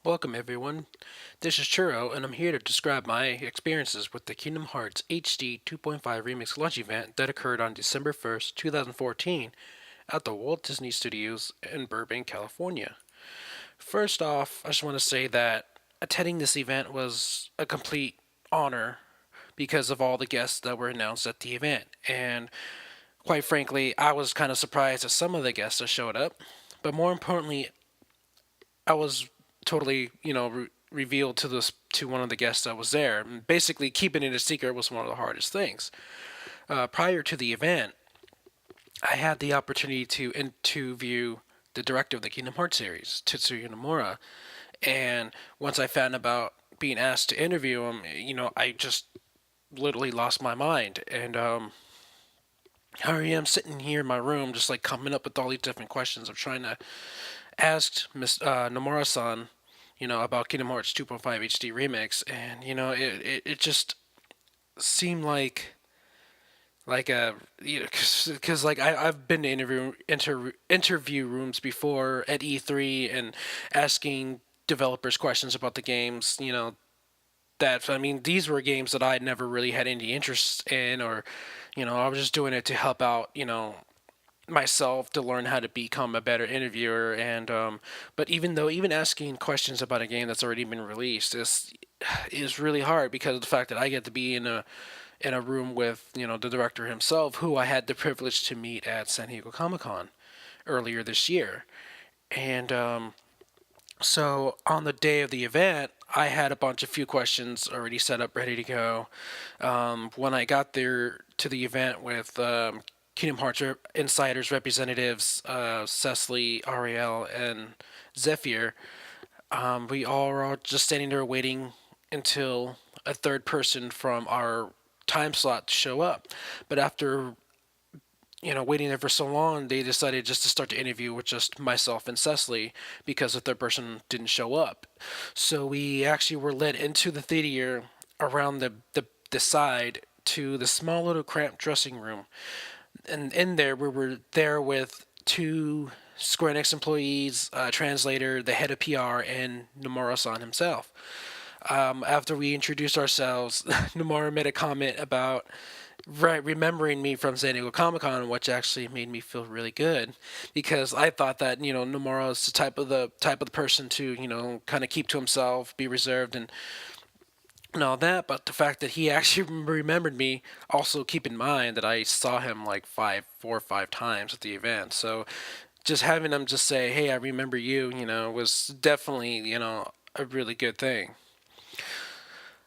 Welcome, everyone. This is Churro, and I'm here to describe my experiences with the Kingdom Hearts HD 2.5 Remix launch event that occurred on December 1st, 2014, at the Walt Disney Studios in Burbank, California. First off, I just want to say that attending this event was a complete honor because of all the guests that were announced at the event. And quite frankly, I was kind of surprised at some of the guests that showed up. But more importantly, I was totally, revealed to this to one of the guests that was there. And basically, keeping it a secret was one of the hardest things. Prior to the event, I had the opportunity to interview the director of the Kingdom Hearts series, Tetsuya Nomura, and once I found about being asked to interview him, I just literally lost my mind. And here I am sitting here in my room, just like coming up with all these different questions. I'm trying to ask Miss Nomura-san, about Kingdom Hearts 2.5 HD Remix, and it just seemed like a because like I've been to interview rooms before at E3 and asking developers questions about the games. That I mean, these were games that I never really had any interest in, or I was just doing it to help out, myself to learn how to become a better interviewer. And but even asking questions about a game that's already been released is really hard because of the fact that I get to be in a room with the director himself, who I had the privilege to meet at San Diego Comic Con earlier this year. And so on the day of the event, I had a bunch of few questions already set up, ready to go. When I got there to the event with Kingdom Hearts Insiders representatives, Cecily, Ariel, and Zephyr, we all were all just standing there waiting until a third person from our time slot to show up. But after waiting there for so long, they decided just to start the interview with just myself and Cecily because the third person didn't show up. So we actually were led into the theater around the side to the small little cramped dressing room. And in there, we were there with two Square Enix employees, translator, the head of PR, and Nomura-san himself. After we introduced ourselves, Nomura made a comment about remembering me from San Diego Comic Con, which actually made me feel really good because I thought that Nomura is the type of the person to kind of keep to himself, be reserved, and all that. But the fact that he actually remembered me, also keep in mind that I saw him like 4 or 5 times at the event. So just having him just say, "Hey, I remember you," was definitely a really good thing.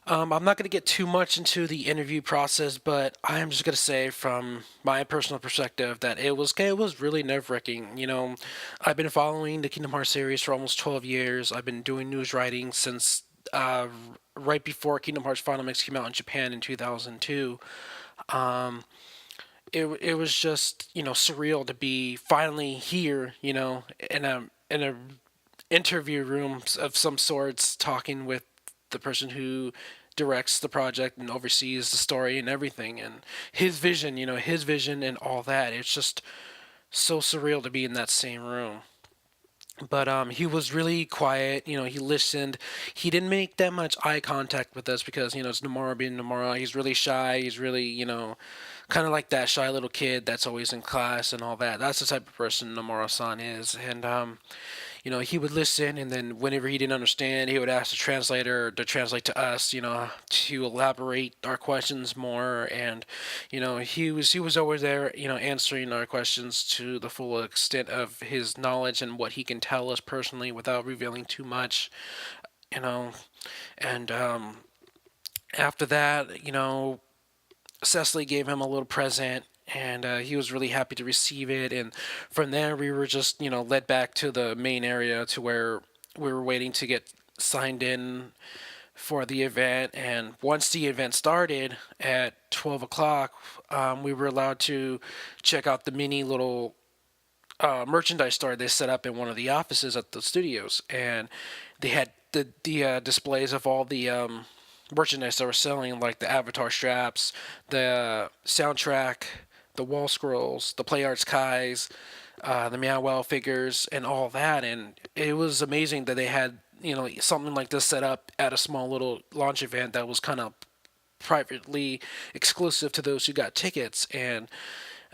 I'm not going to get too much into the interview process, but I'm just going to say from my personal perspective that it was really nerve wracking. I've been following the Kingdom Hearts series for almost 12 years. I've been doing news writing since right before Kingdom Hearts Final Mix came out in Japan in 2002. Um, it was just surreal to be finally here, in a interview room of some sorts, talking with the person who directs the project and oversees the story and everything, and his vision and all that. It's just so surreal to be in that same room. But he was really quiet. He listened. He didn't make that much eye contact with us because it's Nomura being Nomura. He's really shy. He's really kind of like that shy little kid that's always in class and all that. That's the type of person Nomura-san is. And he would listen, and then whenever he didn't understand, he would ask the translator to translate to us, to elaborate our questions more. And he was always there, answering our questions to the full extent of his knowledge and what he can tell us personally without revealing too much, you know. And after that, Cecily gave him a little present, and he was really happy to receive it. And from there, we were just led back to the main area to where we were waiting to get signed in for the event. And once the event started at 12 o'clock, we were allowed to check out the mini little merchandise store they set up in one of the offices at the studios, and they had the displays of all the merchandise that were selling, like the Avatar straps, the soundtrack, the wall scrolls, the Play Arts Kais, the Meow Wow figures, and all that. And it was amazing that they had something like this set up at a small little launch event that was kind of privately exclusive to those who got tickets, and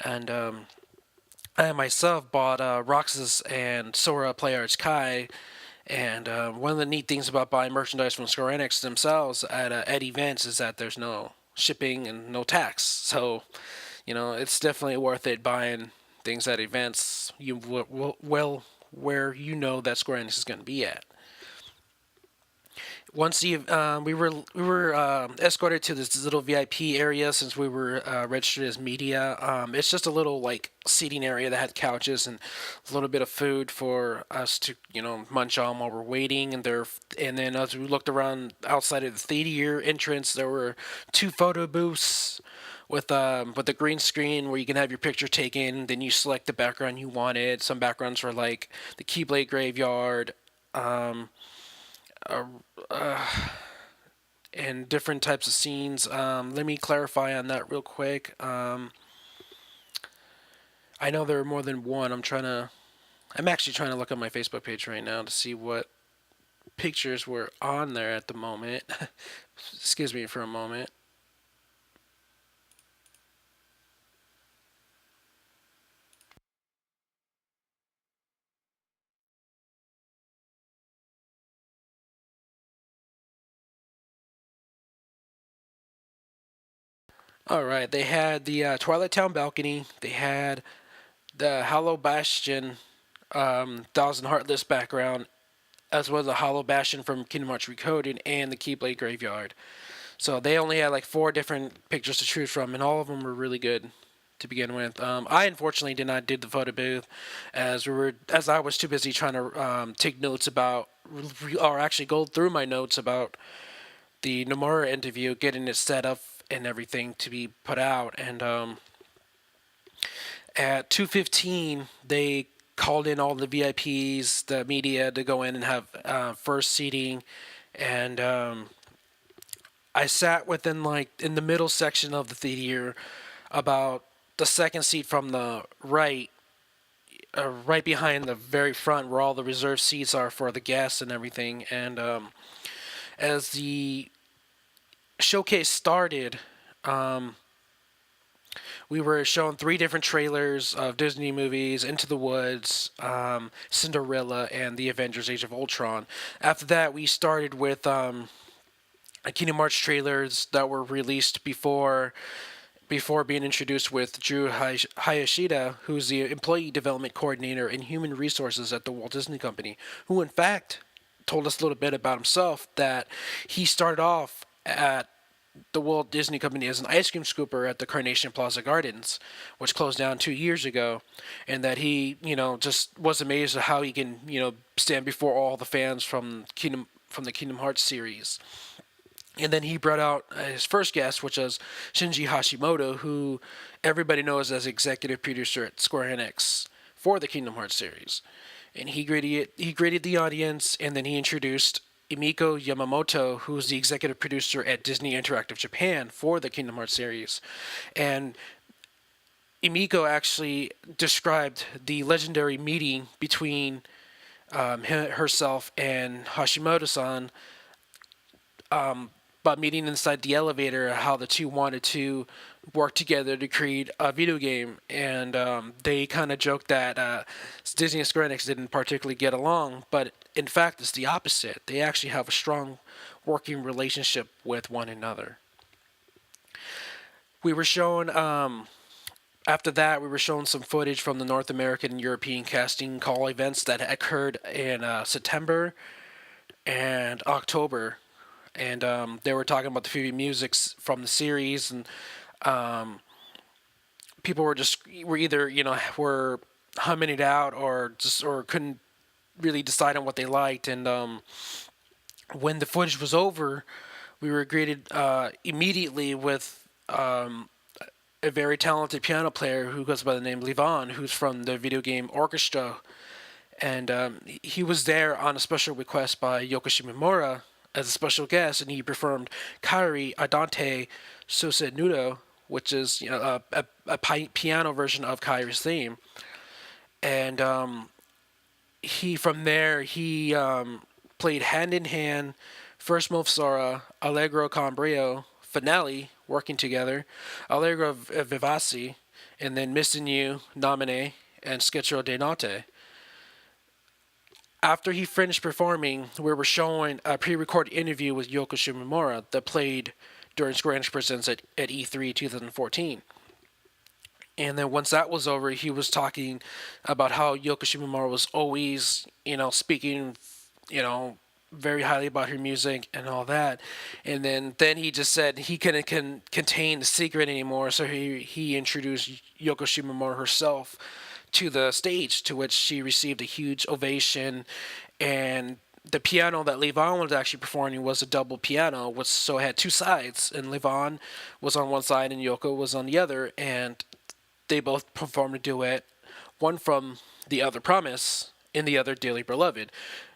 I myself bought Roxas and Sora Play Arts Kai. And one of the neat things about buying merchandise from Square Enix themselves at events is that there's no shipping and no tax. So, it's definitely worth it buying things at events well where you know that Square Enix is going to be at. Once we were escorted to this little VIP area since we were registered as media. It's just a little like seating area that had couches and a little bit of food for us to munch on while we're waiting. And then as we looked around outside of the theater entrance, there were two photo booths with a green screen where you can have your picture taken. Then you select the background you wanted. Some backgrounds were like the Keyblade Graveyard. Um, uh, uh, and different types of scenes. Let me clarify on that real quick. I know there are more than one. I'm actually trying to look at my Facebook page right now to see what pictures were on there at the moment. Excuse me for a moment. All right, they had the Twilight Town balcony. They had the Hollow Bastion, Thousand Heartless background, as well as the Hollow Bastion from Kingdom Hearts Recoded and the Keyblade Graveyard. So they only had like four different pictures to choose from, and all of them were really good to begin with. I unfortunately did not do the photo booth, as I was too busy trying to take notes about, or actually go through my notes about the Nomura interview, getting it set up and everything to be put out. And at 2:15, they called in all the VIPs, the media, to go in and have first seating, and I sat within like in the middle section of the theater, about the second seat from the right, right behind the very front where all the reserved seats are for the guests and everything. And as the showcase started, um, we were shown three different trailers of Disney movies: Into the Woods, Cinderella, and The Avengers: Age of Ultron. After that, we started with Kingdom Hearts trailers that were released before being introduced with Drew Hayashida, who's the employee development coordinator and human resources at the Walt Disney Company, who in fact told us a little bit about himself, that he started off at the Walt Disney Company as an ice cream scooper at the Carnation Plaza Gardens, which closed down 2 years ago, and that he, just was amazed at how he can, stand before all the fans from the Kingdom Hearts series. And then he brought out his first guest, which was Shinji Hashimoto, who everybody knows as executive producer at Square Enix for the Kingdom Hearts series. And he greeted the audience, and then he introduced Emiko Yamamoto, who's the executive producer at Disney Interactive Japan for the Kingdom Hearts series. And Emiko actually described the legendary meeting between herself and Hashimoto-san, about meeting inside the elevator, how the two wanted to work together to create a video game. And they kind of joked that Disney and Square Enix didn't particularly get along, but in fact, it's the opposite. They actually have a strong working relationship with one another. We were shown, after that, we were shown some footage from the North American and European casting call events that occurred in September and October. And they were talking about the preview musics from the series, and people were either were humming it out, or couldn't really decide on what they liked. And when the footage was over, we were greeted immediately with a very talented piano player who goes by the name Levon, who's from the video game Orchestra, and he was there on a special request by Yoko Shimomura as a special guest, and he performed Kairi Adante Sose Nudo, which is a piano version of Kairi's theme. And he from there he played Hand in Hand, First Movsora, Allegro con Brio, Finale, working together, Allegro Vivaci, and then Missing You, Nomine, and Sketcho de Notte. After he finished performing, we were showing a pre-recorded interview with Yoko Shimomura that played during Square Enix Presents at E3 2014. And then once that was over, he was talking about how Yoko Shimomura was always, speaking, you know, very highly about her music and all that. And then he just said he couldn't contain the secret anymore, so he introduced Yoko Shimomura herself to the stage, to which she received a huge ovation. And the piano that Levon was actually performing was a double piano, which so it had two sides, and Levon was on one side and Yoko was on the other, and they both performed a duet, one from The Other Promise and the other Dearly Beloved,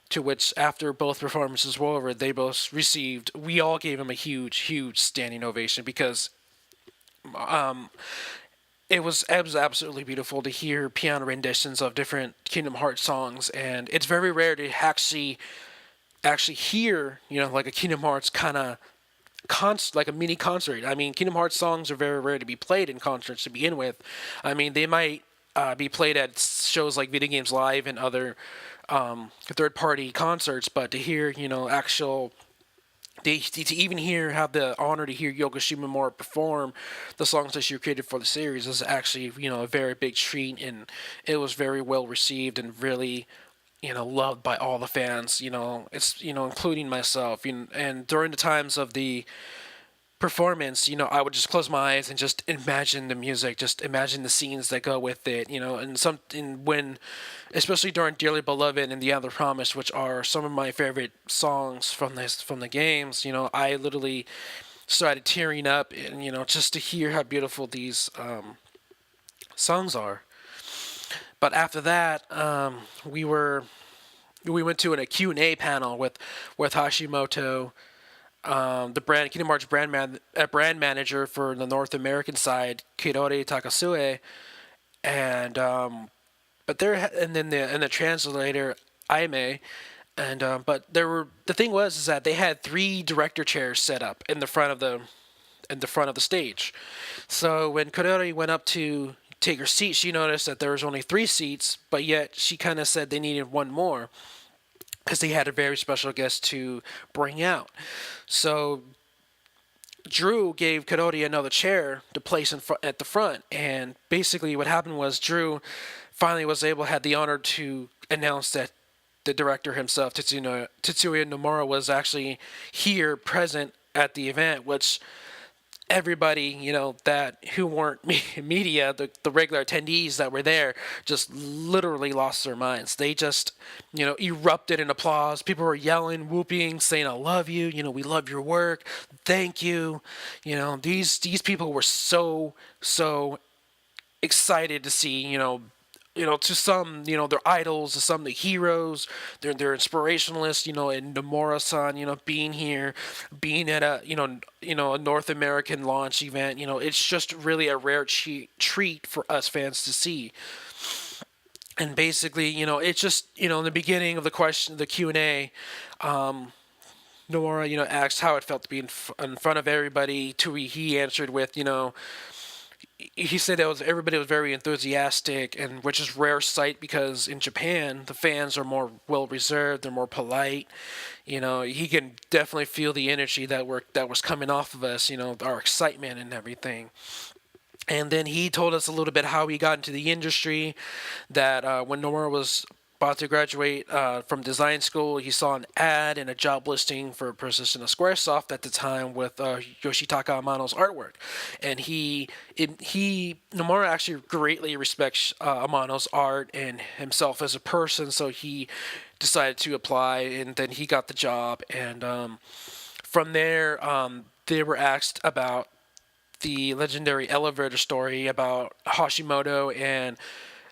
to which after both performances were over, we all gave him a huge standing ovation, because it was absolutely beautiful to hear piano renditions of different Kingdom Hearts songs, and it's very rare to actually hear, like a Kingdom Hearts kind of like a mini concert. I mean, Kingdom Hearts songs are very rare to be played in concerts to begin with. I mean, they might be played at shows like Video Games Live and other third-party concerts, but to hear, to even have the honor to hear Yoko Shimomura perform the songs that she created for the series is actually, a very big treat, and it was very well received and really, loved by all the fans, including myself. And during the times of the performance, I would just close my eyes and just imagine the music, just imagine the scenes that go with it, especially during Dearly Beloved and The Other Promise, which are some of my favorite songs from the games. I literally started tearing up, and just to hear how beautiful these songs are. But after that, we went to a Q&A panel with Hashimoto, the Kingdom Hearts brand manager for the North American side, Kirori Takasue, and then the translator Aime, and but the thing was is that they had 3 director chairs set up in the front of the stage. So when Kirori went up to take her seat, she noticed that there was only 3 seats, but yet she kind of said they needed one more, because they had a very special guest to bring out. So Drew gave Kadori another chair to place at the front, and basically what happened was Drew finally had the honor to announce that the director himself, Tetsuya Nomura, was actually here present at the event, which everybody, that who weren't media, the regular attendees that were there, just literally lost their minds. They just, erupted in applause. People were yelling, whooping, saying, "I love you. We love your work. Thank you." These people were so excited to see, to some, they're idols, to some, they're heroes, they're inspirationalists, and Nomura-san, being here, being at a, a North American launch event, it's just really a rare treat for us fans to see. And basically, it's just, in the beginning of the Q&A, Nomura, asked how it felt to be in front of everybody. He answered with, he said that everybody was very enthusiastic, and which is rare sight, because in Japan the fans are more well reserved, they're more polite. He can definitely feel the energy that was coming off of us, our excitement and everything. And then he told us a little bit how he got into the industry, that when Nomura was about to graduate from design school, he saw an ad and a job listing for a position at Squaresoft at the time with Yoshitaka Amano's artwork, and Nomura actually greatly respects Amano's art and himself as a person, so he decided to apply, and then he got the job. And from there, they were asked about the legendary elevator story about Hashimoto and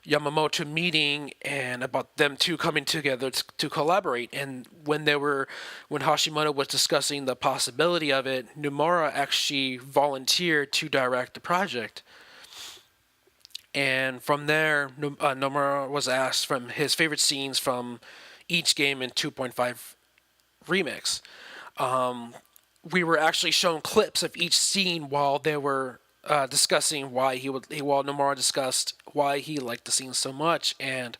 Yamamoto meeting, and about them two coming together to collaborate. And when Hashimoto was discussing the possibility of it, Nomura actually volunteered to direct the project. And from there, Nomura was asked from his favorite scenes from each game in 2.5 remix. We were actually shown clips of each scene while they were discussing while Nomura discussed why he liked the scene so much. And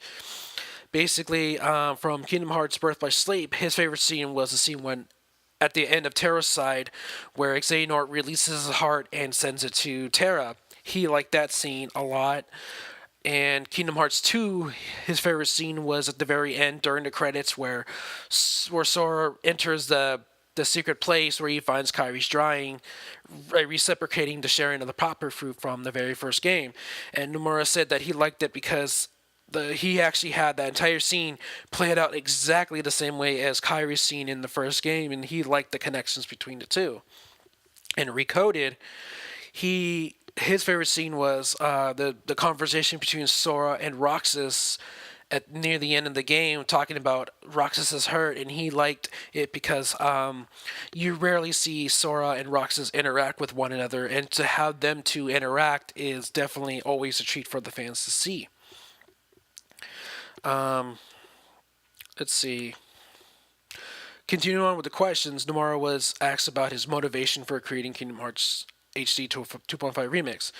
basically, from Kingdom Hearts Birth by Sleep, his favorite scene was the scene when at the end of Terra's side, where Xehanort releases his heart and sends it to Terra. He liked that scene a lot. And Kingdom Hearts 2, his favorite scene was at the very end during the credits where Sora enters the secret place where he finds Kyrie's drying, reciprocating the sharing of the popper fruit from the very first game. And Nomura said that he liked it because he actually had that entire scene played out exactly the same way as Kyrie's scene in the first game, and he liked the connections between the two. And Recoded, his favorite scene was the conversation between Sora and Roxas at near the end of the game, talking about Roxas's hurt, and he liked it because you rarely see Sora and Roxas interact with one another, and to have them two interact is definitely always a treat for the fans to see. Let's see. Continuing on with the questions, Nomura was asked about his motivation for creating Kingdom Hearts HD 2.5 Remix.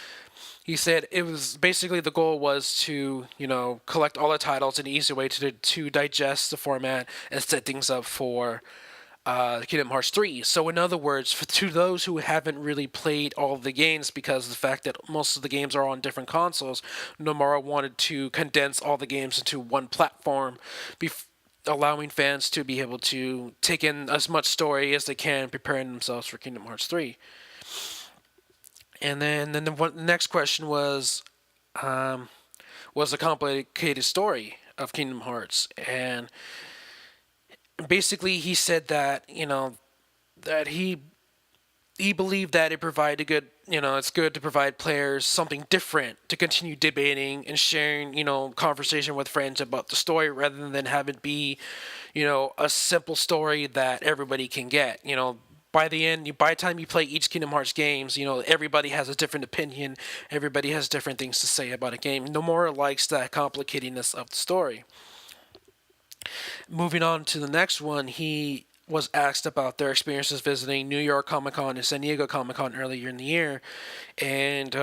He said it was basically the goal was to, collect all the titles in an easy way to digest the format and set things up for Kingdom Hearts 3. So, in other words, to those who haven't really played all of the games because of the fact that most of the games are on different consoles, Nomura wanted to condense all the games into one platform, allowing fans to be able to take in as much story as they can, preparing themselves for Kingdom Hearts 3. And then the next question was the complicated story of Kingdom Hearts, and basically he said that that he believed that it provided a good it's good to provide players something different to continue debating and sharing conversation with friends about the story rather than have it be a simple story that everybody can get. By the time you play each Kingdom Hearts games, everybody has a different opinion. Everybody has different things to say about a game. Nomura likes that complicatedness of the story. Moving on to the next one, he was asked about their experiences visiting New York Comic Con and San Diego Comic Con earlier in the year, and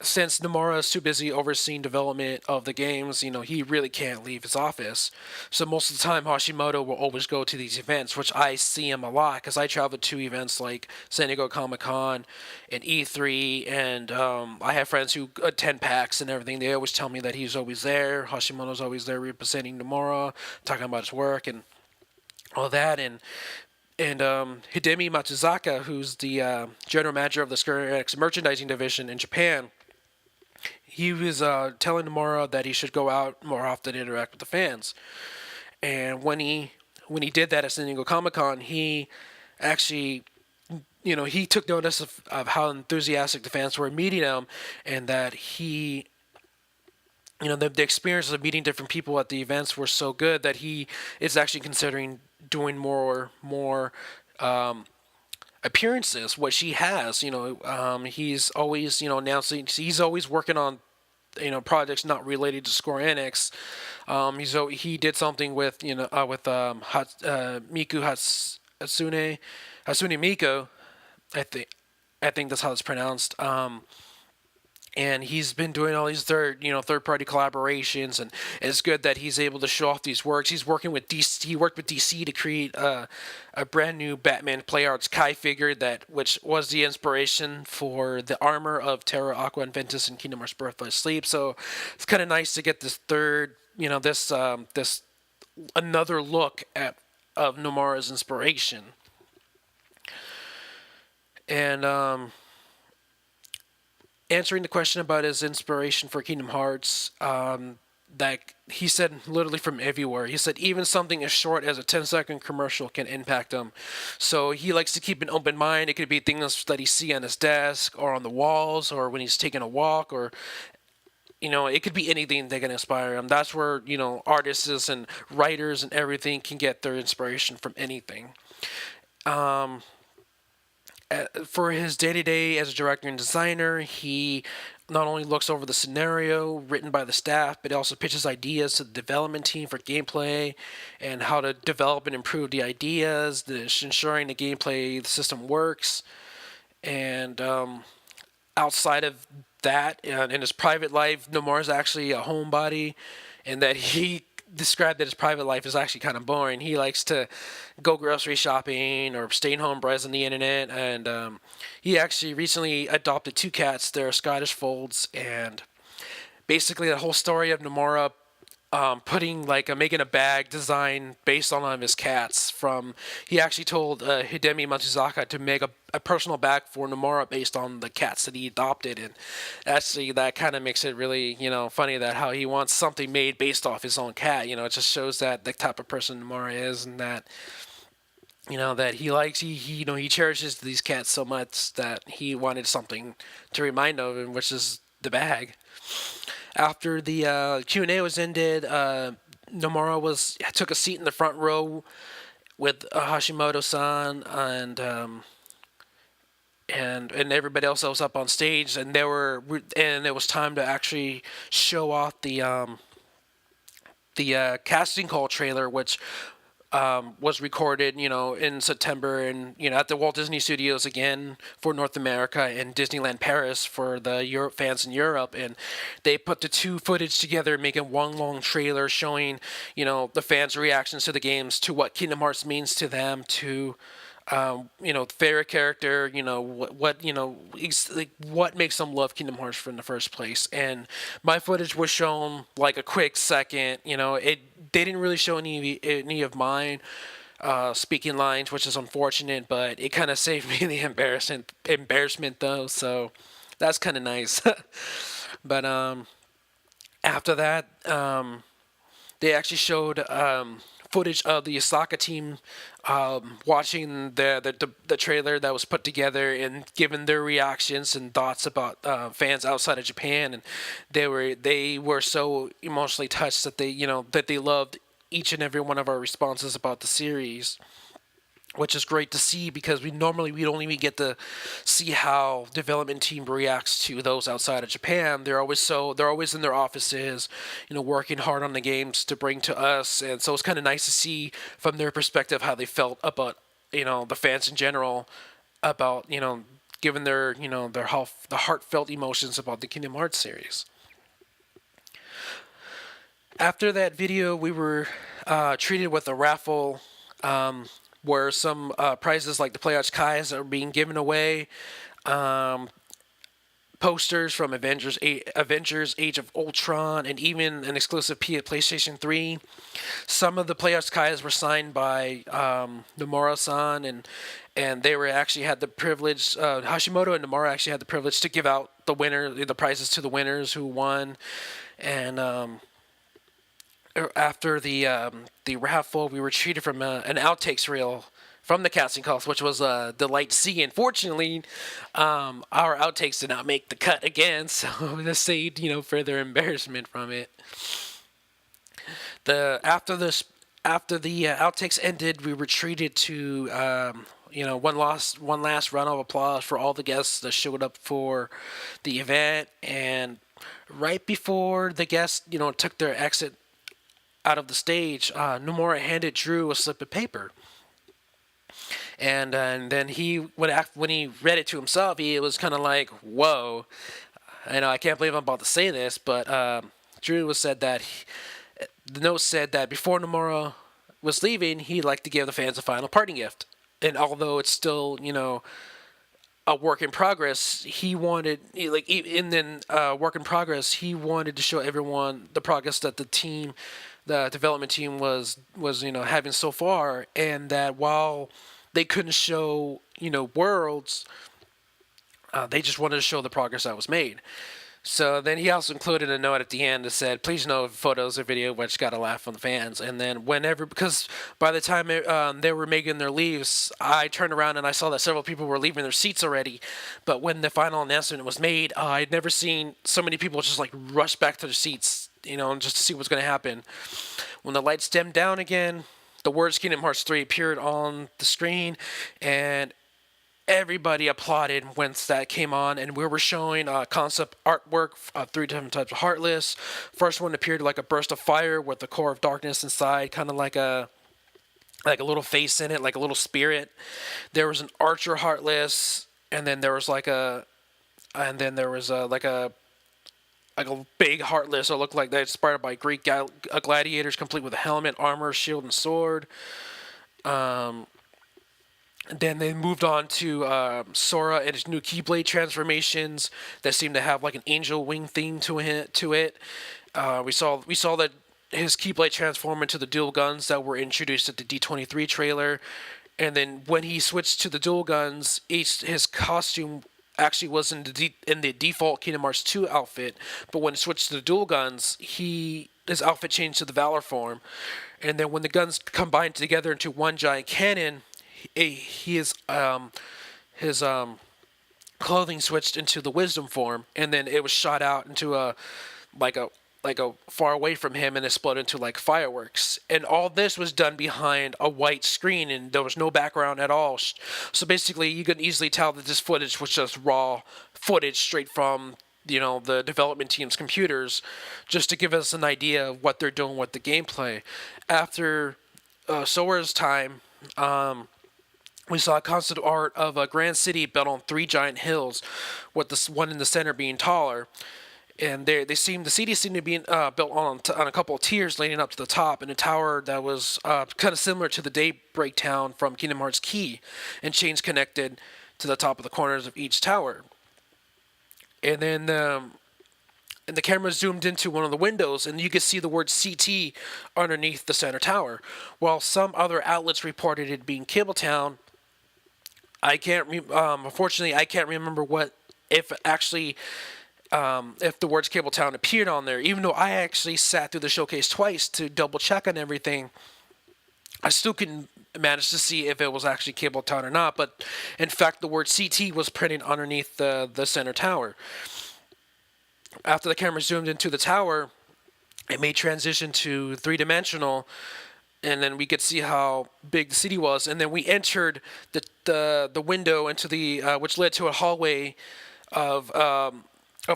since Nomura is too busy overseeing development of the games, he really can't leave his office. So most of the time, Hashimoto will always go to these events, which I see him a lot because I travel to events like San Diego Comic Con and E3, and I have friends who attend PAX and everything. They always tell me that he's always there. Hashimoto's always there representing Nomura, talking about his work and all that, and Hidemi Matsuzaka, who's the general manager of the Square Enix merchandising division in Japan, he was telling Nomura that he should go out more often and interact with the fans. And when he did that at San Diego Comic Con, he actually, he took notice of how enthusiastic the fans were meeting him, and that he, the experience of meeting different people at the events were so good that he is actually considering doing more appearances, which he has. He's always announcing. He's always working on projects not related to Square Enix. He did something with Miku Hatsune Miku. I think that's how it's pronounced. And he's been doing all these third party collaborations, and it's good that he's able to show off these works. He's working with DC. He worked with DC to create a brand new Batman Play Arts Kai figure which was the inspiration for the armor of Terra, Aqua, and Ventus in Kingdom Hearts Birth by Sleep. So it's kind of nice to get this this another look of Nomura's inspiration. And answering the question about his inspiration for Kingdom Hearts, that he said literally from everywhere. He said even something as short as a 10-second commercial can impact him. So he likes to keep an open mind. It could be things that he see on his desk or on the walls or when he's taking a walk, or it could be anything that can inspire him. That's where artists and writers and everything can get their inspiration from anything. For his day-to-day as a director and designer, he not only looks over the scenario written by the staff, but it also pitches ideas to the development team for gameplay and how to develop and improve the ideas, ensuring the gameplay the system works. And outside of that, in his private life, Nomura is actually a homebody, and that he described that his private life is actually kind of boring. He likes to go grocery shopping or staying home, browsing the internet, and he actually recently adopted two cats. They're Scottish folds, and basically the whole story of Nomura putting making a bag design based on one of his cats. He actually told Hidemi Matsuzaka to make a personal bag for Nomura based on the cats that he adopted, and actually that kind of makes it really funny that how he wants something made based off his own cat. It just shows that the type of person Nomura is, and that that he cherishes these cats so much that he wanted something to remind of him, which is the bag. After the Q&A was ended, Nomura took a seat in the front row with Hashimoto-san and everybody else that was up on stage, and it was time to actually show off the casting call trailer, which was recorded, in September, and at the Walt Disney Studios again for North America and Disneyland Paris for the fans in Europe, and they put the two footage together, making one long trailer showing, the fans' reactions to the games, to what Kingdom Hearts means to them, to favorite character, what makes them love Kingdom Hearts from the first place. And my footage was shown like a quick second. They didn't really show any of mine speaking lines, which is unfortunate, but it kind of saved me the embarrassment though. So that's kind of nice. But after that, they actually showed footage of the Osaka team watching the trailer that was put together and giving their reactions and thoughts about fans outside of Japan, and they were so emotionally touched that they loved each and every one of our responses about the series, which is great to see because we don't even get to see how development team reacts to those outside of Japan. They're always in their offices, working hard on the games to bring to us, and so it's kind of nice to see from their perspective how they felt about the fans in general, about given their the heartfelt emotions about the Kingdom Hearts series. After that video, we were treated with a raffle. Where some prizes like the Playarts Kais are being given away, posters from Avengers, Age of Ultron, and even an exclusive PlayStation 3. Some of the Playarts Kais were signed by Nomura-san, and they had the privilege. Hashimoto and Nomura actually had the privilege to give out the prizes to the winners who won, and after the raffle, we were treated from an outtakes reel from the casting calls, which was a delight to see. Unfortunately, our outtakes did not make the cut again, so this saved further embarrassment from it. After the outtakes ended, we were treated to one last round of applause for all the guests that showed up for the event, and right before the guests took their exit out of the stage, Nomura handed Drew a slip of paper, and then when he read it to himself, he was kind of like, "Whoa!" I can't believe I'm about to say this, but Drew said that the note said that before Nomura was leaving, he'd like to give the fans a final parting gift, and although it's still a work in progress, he wanted work in progress. He wanted to show everyone the progress that the development team was having so far, and that while they couldn't show worlds, they just wanted to show the progress that was made. So then he also included a note at the end that said, "Please no photos or video," which got a laugh from the fans. And then because by the time they were making their leaves, I turned around and I saw that several people were leaving their seats already. But when the final announcement was made, I'd never seen so many people just rush back to their seats, just to see what's going to happen. When the lights dimmed down again, the words Kingdom Hearts 3 appeared on the screen, and everybody applauded once that came on, and we were showing concept artwork, three different types of Heartless. First one appeared like a burst of fire with the core of darkness inside, kind of like a little face in it, like a little spirit. There was an Archer Heartless, and then there was like a big Heartless that looked like that, inspired by Greek gladiators, complete with a helmet, armor, shield, and sword. Then they moved on to Sora and his new Keyblade transformations that seemed to have like an angel wing theme to it. We saw that his Keyblade transform into the dual guns that were introduced at the D23 trailer, and then when he switched to the dual guns, his costume actually was in the default Kingdom Hearts 2 outfit, but when he switched to the dual guns, his outfit changed to the Valor form, and then when the guns combined together into one giant cannon, his clothing switched into the Wisdom form, and then it was shot out into like a like a far away from him, and exploded into like fireworks. And all this was done behind a white screen, and there was no background at all. So basically, you could easily tell that this footage was just raw footage straight from the development team's computers, just to give us an idea of what they're doing with the gameplay. After Sora's time, we saw concept art of a grand city built on three giant hills, with the one in the center being taller. And the city seemed to be built on a couple of tiers leading up to the top, and a tower that was kind of similar to the Daybreak Town from Kingdom Hearts Key, and chains connected to the top of the corners of each tower. And then the camera zoomed into one of the windows, and you could see the word CT underneath the center tower. While some other outlets reported it being Cabletown, unfortunately, I can't remember if the words Cabletown appeared on there. Even though I actually sat through the showcase twice to double check on everything, I still couldn't manage to see if it was actually Cabletown or not. But in fact, the word CT was printed underneath the center tower. After the camera zoomed into the tower, it made transition to three-dimensional, and then we could see how big the city was. And then we entered the window into which led to a hallway of a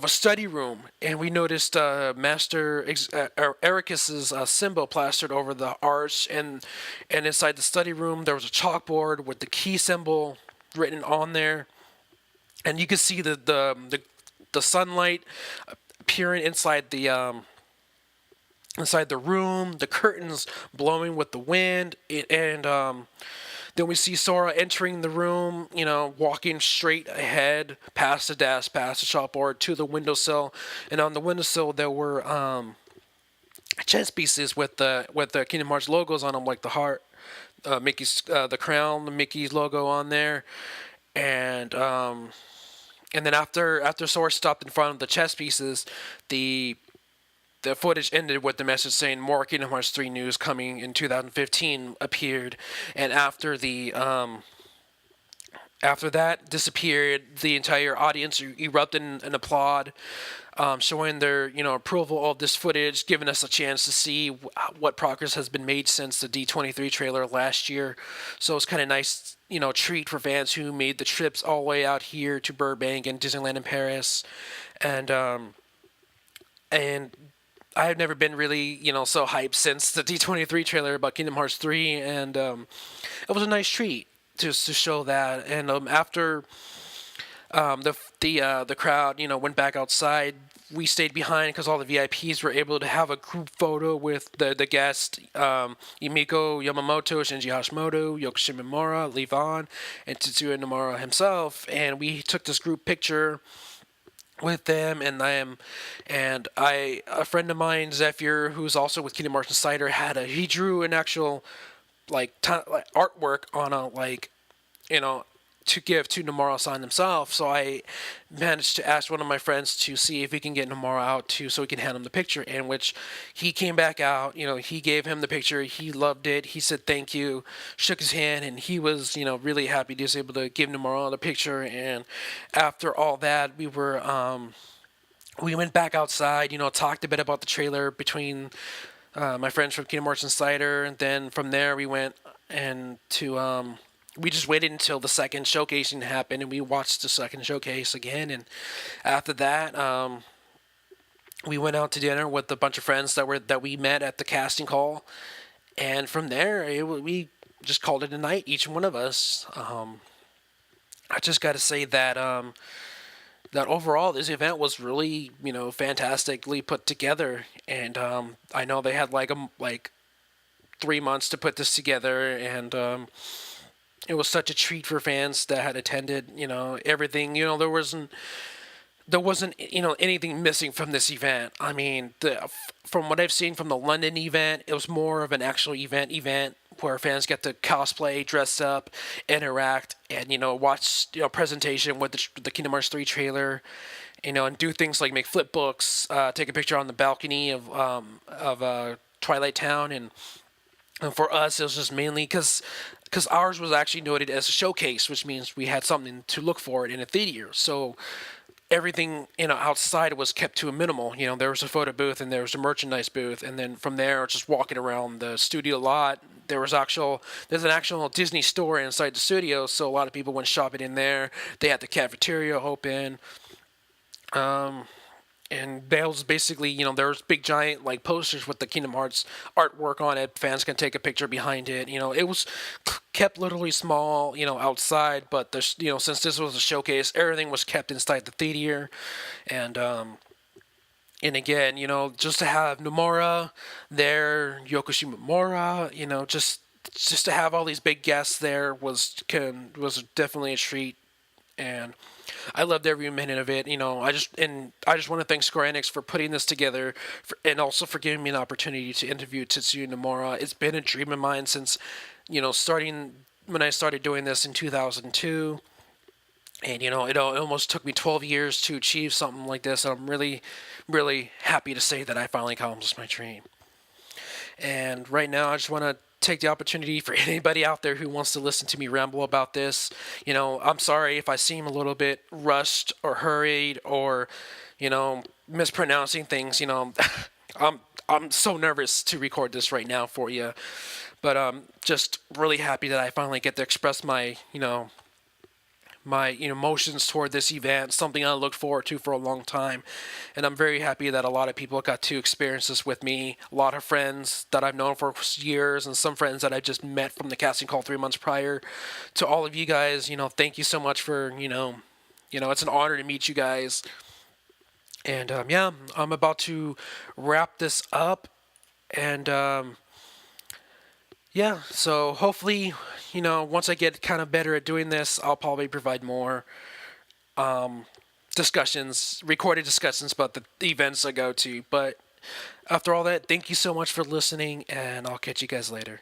study room, and we noticed Master Ericus's symbol plastered over the arch, and inside the study room there was a chalkboard with the key symbol written on there, and you could see the sunlight appearing inside the room, the curtains blowing with the wind, and then we see Sora entering the room, walking straight ahead, past the desk, past the chalkboard, to the windowsill. And on the windowsill, there were chess pieces with the Kingdom Hearts logos on them, like the heart, Mickey's the crown, the Mickey's logo on there, and then after Sora stopped in front of the chess pieces, the footage ended with the message saying more Kingdom Hearts 3 news coming in 2015 appeared, and after that disappeared, the entire audience erupted in applaud, showing their approval of this footage, giving us a chance to see what progress has been made since the D23 trailer last year. So it's kind of nice, treat for fans who made the trips all the way out here to Burbank and Disneyland in Paris, and I have never been really, so hyped since the D23 trailer about Kingdom Hearts 3, and it was a nice treat just to show that. And after the crowd, went back outside, we stayed behind because all the VIPs were able to have a group photo with the guests, Yumiko Yamamoto, Shinji Hashimoto, Yoko Shimomura, Lee Von, and Tetsuya Nomura himself, and we took this group picture with them, and a friend of mine, Zephyr, who's also with Kingdom Hearts Insider, he drew an actual artwork on to give to Nomura-san himself. So I managed to ask one of my friends to see if we can get Nomura out so we can hand him the picture, in which he came back out, he gave him the picture, he loved it, he said thank you, shook his hand, and he was, really happy to be able to give Nomura the picture. And after all that, we went back outside, talked a bit about the trailer between my friends from Kingdom Hearts Insider, and then from there we went we just waited until the second showcasing happened, and we watched the second showcase again. And after that, we went out to dinner with a bunch of friends that we met at the casting call, and from there, we just called it a night, each one of us. I just got to say that that overall this event was really, fantastically put together, and I know they had like 3 months to put this together, and it was such a treat for fans that had attended. Everything. There wasn't anything missing from this event. I mean, from what I've seen from the London event, it was more of an actual event where fans get to cosplay, dress up, interact, and watch presentation with the Kingdom Hearts 3 trailer, and do things like make flip books, take a picture on the balcony of Twilight Town, and for us it was just mainly because ours was actually noted as a showcase, which means we had something to look for in a theater. So everything outside was kept to a minimal. There was a photo booth and there was a merchandise booth, and then from there, just walking around the studio lot, there's an actual Disney store inside the studio, so a lot of people went shopping in there. They had the cafeteria open. And that was basically, there was big giant like posters with the Kingdom Hearts artwork on it. Fans can take a picture behind it. It was kept literally small, outside, but there's, since this was a showcase, everything was kept inside the theater, and again, just to have Nomura there, Yokoshima Mora, just to have all these big guests there was definitely a treat, and I loved every minute of it. I just want to thank Square Enix for putting this together, and also for giving me an opportunity to interview Tetsuya Nomura. It's been a dream of mine since, starting when I started doing this in 2002. And it almost took me 12 years to achieve something like this, and I'm really, really happy to say that I finally accomplished my dream. And right now, I just want to take the opportunity for anybody out there who wants to listen to me ramble about this. I'm sorry if I seem a little bit rushed or hurried or, mispronouncing things. I'm so nervous to record this right now for you, but just really happy that I finally get to express my, my emotions toward this event, something I looked forward to for a long time. And I'm very happy that a lot of people got to experience this with me. A lot of friends that I've known for years, and some friends that I just met from the casting call 3 months prior. To all of you guys, thank you so much for, it's an honor to meet you guys. And yeah, I'm about to wrap this up, and yeah, so hopefully, once I get kind of better at doing this, I'll probably provide more recorded discussions about the events I go to. But after all that, thank you so much for listening, and I'll catch you guys later.